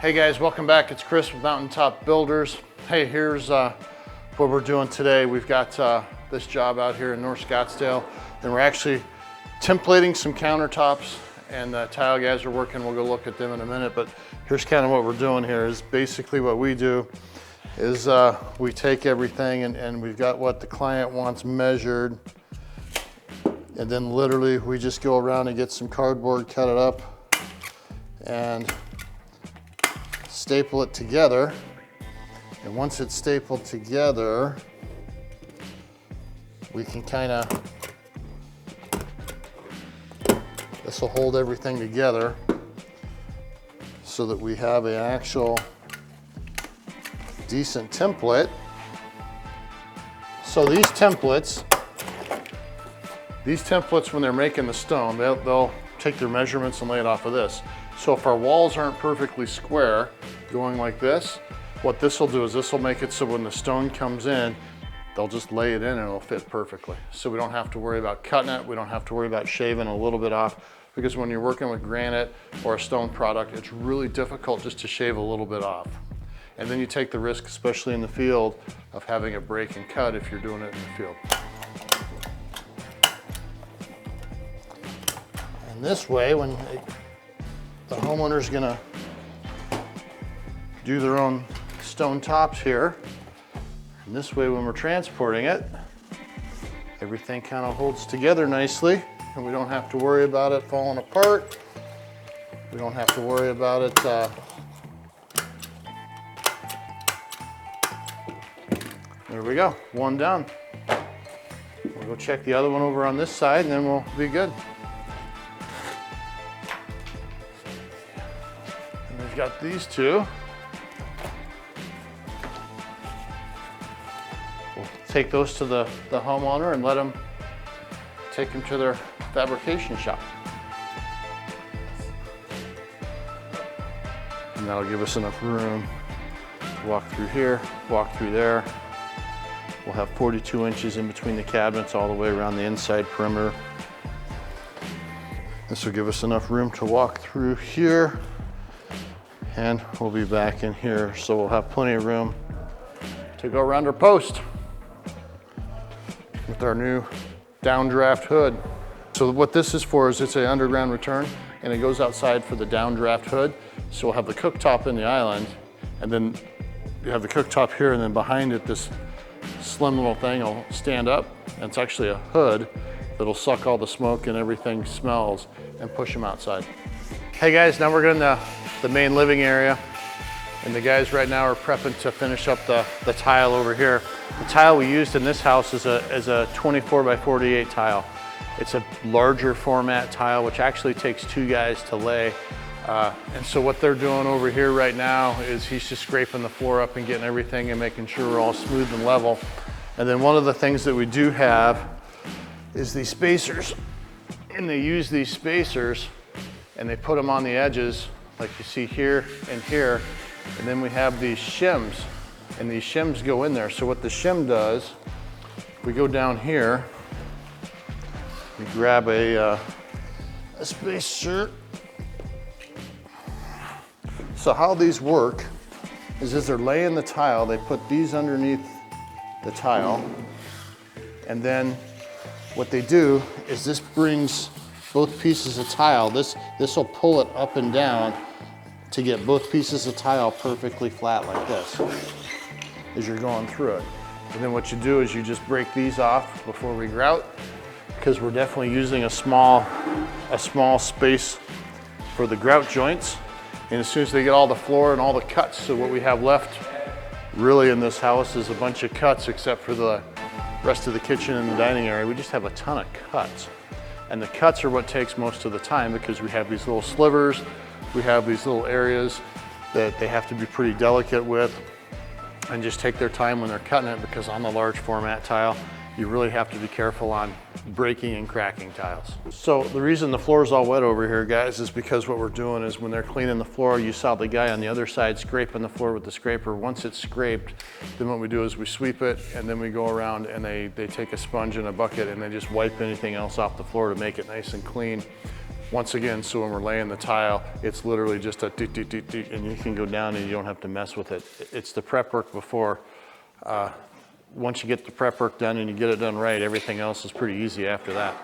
Hey guys, welcome back. It's Chris with Mountaintop Builders. Hey, here's what we're doing today. We've got this job out here in North Scottsdale, and we're actually templating some countertops, and the tile guys are working. We'll go look at them in a minute, but here's kind of what we're doing here. Is basically what we do is we take everything and we've got what the client wants measured, and then literally we just go around and get some cardboard, cut it up, and staple it together. And once it's stapled together, we can kind of, this will hold everything together so that we have an actual decent template. So these templates when they're making the stone, they'll take their measurements and lay it off of this. So if our walls aren't perfectly square, going like this, what this will do is this will make it so when the stone comes in, they'll just lay it in and it'll fit perfectly. So we don't have to worry about cutting it. We don't have to worry about shaving a little bit off, because when you're working with granite or a stone product, it's really difficult just to shave a little bit off. And then you take the risk, especially in the field, of having it break and cut if you're doing it in the field. And this way, when the homeowner's gonna do their own stone tops here, and this way when we're transporting it, everything kind of holds together nicely, and we don't have to worry about it falling apart. We don't have to worry about it there we go, one down. We'll go check the other one over on this side, and then we'll be good. And we've got these two. We'll take those to the homeowner and let them take them to their fabrication shop. And that'll give us enough room to walk through here, walk through there. We'll have 42 inches in between the cabinets all the way around the inside perimeter. This will give us enough room to walk through here, and we'll be back in here. So we'll have plenty of room to go around our post with our new downdraft hood. So what this is for is it's an underground return, and it goes outside for the downdraft hood. So we'll have the cooktop in the island, and then you have the cooktop here, and then behind it, this slim little thing will stand up, and it's actually a hood that'll suck all the smoke and everything smells and push them outside. Hey guys, now we're going to the main living area, and the guys right now are prepping to finish up the tile over here. The tile we used in this house is a 24 by 48 tile. It's a larger format tile, which actually takes two guys to lay. And so what they're doing over here right now is he's just scraping the floor up and getting everything and making sure we're all smooth and level. And then one of the things that we do have is these spacers. And they use these spacers and they put them on the edges, like you see here and here. And then we have these shims, and these shims go in there. So what the shim does, we go down here, we grab a spacer. So how these work is as they're laying the tile, they put these underneath the tile, and then what they do is this brings both pieces of tile, this will pull it up and down to get both pieces of tile perfectly flat like this as you're going through it. And then what you do is you just break these off before we grout, because we're definitely using a small space for the grout joints. And as soon as they get all the floor and all the cuts, so what we have left really in this house is a bunch of cuts, except for the rest of the kitchen and the dining area. We just have a ton of cuts. And the cuts are what takes most of the time, because we have these little slivers, we have these little areas that they have to be pretty delicate with and just take their time when they're cutting it, because on the large format tile, you really have to be careful on breaking and cracking tiles. So the reason the floor is all wet over here, guys, is because what we're doing is when they're cleaning the floor, you saw the guy on the other side scraping the floor with the scraper. Once it's scraped, then what we do is we sweep it, and then we go around and they take a sponge and a bucket and they just wipe anything else off the floor to make it nice and clean. Once again, so when we're laying the tile, it's literally just a doot, doot, doot, doot, and you can go down and you don't have to mess with it. It's the prep work before. Once you get the prep work done and you get it done right, everything else is pretty easy after that.